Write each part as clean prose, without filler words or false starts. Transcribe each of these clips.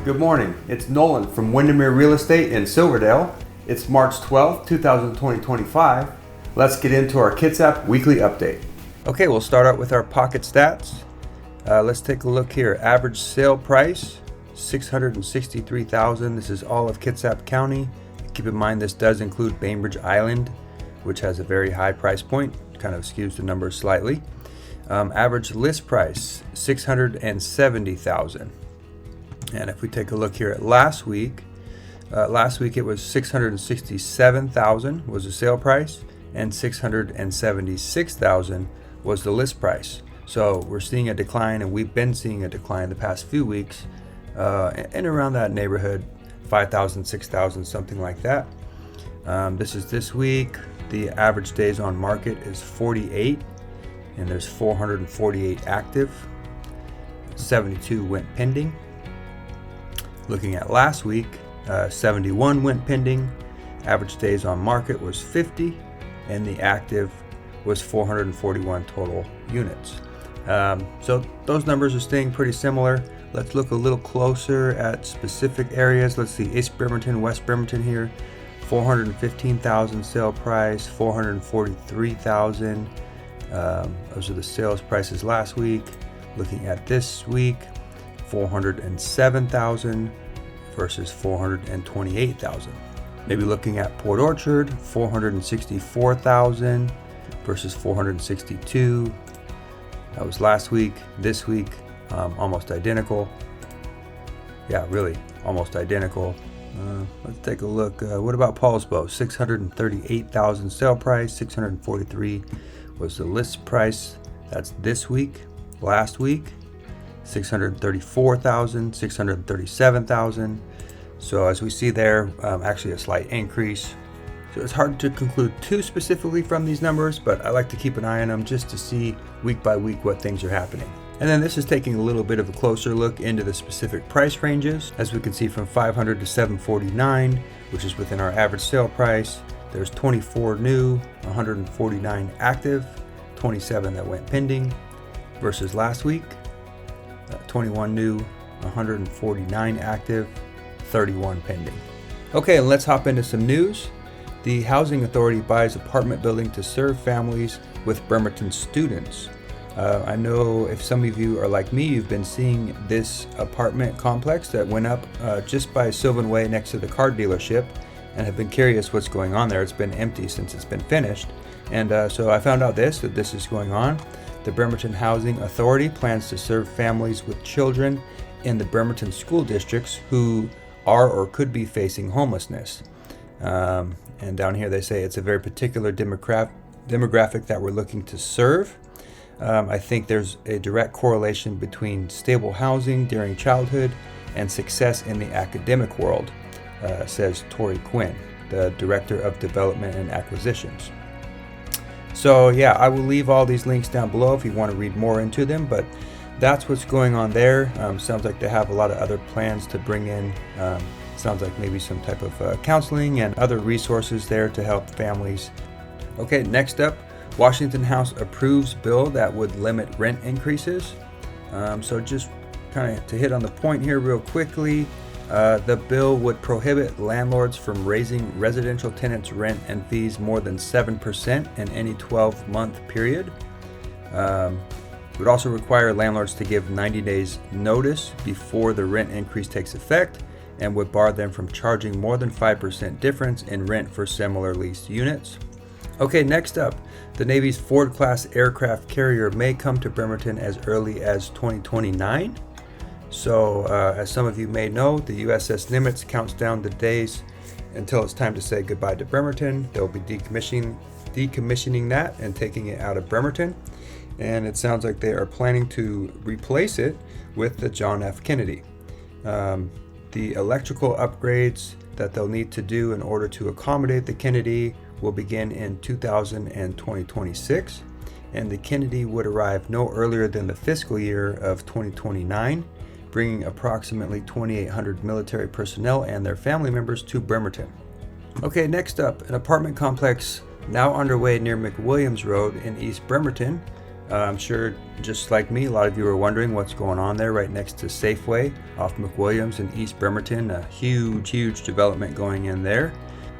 Good morning. It's Nolan from Windermere Real Estate in Silverdale. It's March 12th, 2025. Let's get into our Kitsap weekly update. Okay, we'll start out with our pocket stats. Let's take a look here. Average sale price, $663,000. This is all of Kitsap County. Keep in mind this does include Bainbridge Island, which has a very high price point. Kind of skews the numbers slightly. Average list price, $670,000. And if we take a look here at last week it was $667,000 was the sale price, and $676,000 was the list price. So we're seeing a decline, and we've been seeing a decline the past few weeks, and around that neighborhood, 5,000, 6,000, something like that. This week. The average days on market is 48, and there's 448 active. 72 went pending. Looking at last week, 71 went pending. Average days on market was 50, and the active was 441 total units. So those numbers are staying pretty similar. Let's look a little closer at specific areas. Let's see, East Bremerton, West Bremerton here, 415,000 sale price, 443,000. Those are the sales prices last week. Looking at this week, 407,000 versus 428,000. Maybe looking at Port Orchard, 464,000 versus 462. That was last week. This week, almost identical. Yeah, really, almost identical. Let's take a look. What about Poulsbo? 638,000 sale price, 643 was the list price. That's this week. Last week, 634,000, 637,000. So as we see there, actually a slight increase. So it's hard to conclude too specifically from these numbers, but I like to keep an eye on them just to see week by week what things are happening. And then this is taking a little bit of a closer look into the specific price ranges. As we can see, from 500 to 749, which is within our average sale price. There's 24 new, 149 active, 27 that went pending, versus last week, 21 new, 149 active, 31 pending. Okay, let's hop into some news. The Housing Authority buys apartment building to serve families with Bremerton students. I know if some of you are like me, you've been seeing this apartment complex that went up just by Sylvan Way next to the car dealership, and have been curious what's going on there. It's been empty since it's been finished. And so I found out that this is going on. The Bremerton Housing Authority plans to serve families with children in the Bremerton school districts who are or could be facing homelessness. And down here they say it's a very particular demographic that we're looking to serve. I think there's a direct correlation between stable housing during childhood and success in the academic world, says Tori Quinn, the Director of Development and Acquisitions. So yeah, I will leave all these links down below if you want to read more into them, but that's what's going on there. Sounds like they have a lot of other plans to bring in. Sounds like maybe some type of counseling and other resources there to help families. Okay, next up, Washington House approves bill that would limit rent increases. So just kind of to hit on the point here real quickly, the bill would prohibit landlords from raising residential tenants' rent and fees more than 7% in any 12-month period. It would also require landlords to give 90 days notice before the rent increase takes effect, and would bar them from charging more than 5% difference in rent for similar leased units. Okay, next up, the Navy's Ford-class aircraft carrier may come to Bremerton as early as 2029. So, as some of you may know, the USS Nimitz counts down the days until it's time to say goodbye to Bremerton. They'll be decommissioning that and taking it out of Bremerton. And it sounds like they are planning to replace it with the John F. Kennedy. The electrical upgrades that they'll need to do in order to accommodate the Kennedy will begin in 2026, and the Kennedy would arrive no earlier than the fiscal year of 2029, bringing approximately 2,800 military personnel and their family members to Bremerton. Okay, next up, an apartment complex now underway near McWilliams Road in East Bremerton I'm sure, just like me, a lot of you are wondering what's going on there right next to Safeway off McWilliams in East Bremerton. A huge development going in there.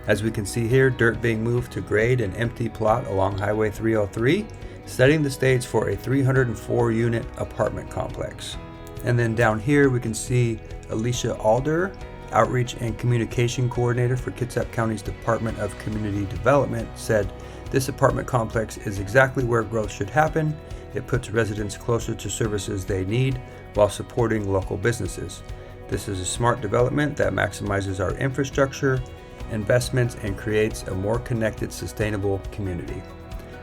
As we can see here, dirt being moved to grade an empty plot along Highway 303, setting the stage for a 304-unit apartment complex. And then down here we can see Alicia Alder, Outreach and Communication Coordinator for Kitsap County's Department of Community Development, said, "This apartment complex is exactly where growth should happen. It puts residents closer to services they need while supporting local businesses. This is a smart development that maximizes our infrastructure, investments, and creates a more connected, sustainable community."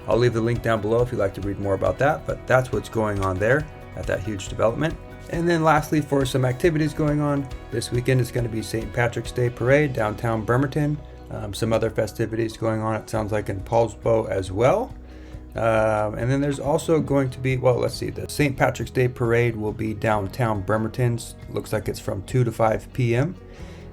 I'll leave the link down below if you'd like to read more about that, but that's what's going on there at that huge development. And then lastly, for some activities going on, this weekend is going to be St. Patrick's Day Parade downtown Bremerton. Some other festivities going on, it sounds like, in Poulsbo as well. And then there's also going to be, well, let's see, the St. Patrick's Day Parade will be downtown Bremerton. Looks like it's from 2 to 5 p.m.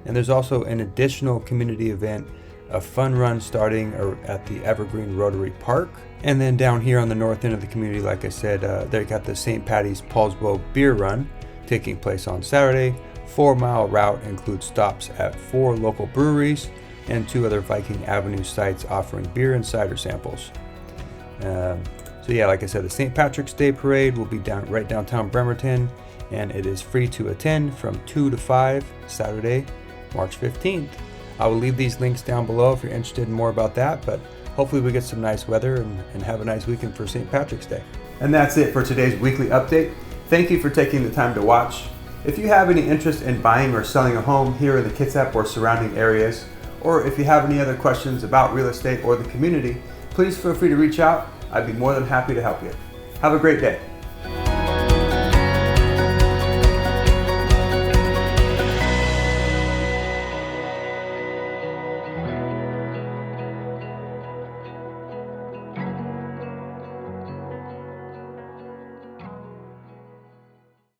And there's also an additional community event, a fun run starting at the Evergreen Rotary Park. And then down here on the north end of the community, like I said, they got the St. Paddy's Poulsbo Beer Run taking place on Saturday. 4-mile route includes stops at 4 local breweries and 2 other Viking Avenue sites offering beer and cider samples. So yeah, like I said, the St. Patrick's Day Parade will be right downtown Bremerton, and it is free to attend from 2 to 5 Saturday, March 15th. I will leave these links down below if you're interested in more about that, but hopefully we get some nice weather and have a nice weekend for St. Patrick's Day. And that's it for today's weekly update. Thank you for taking the time to watch. If you have any interest in buying or selling a home here in the Kitsap or surrounding areas, or if you have any other questions about real estate or the community, please feel free to reach out. I'd be more than happy to help you. Have a great day.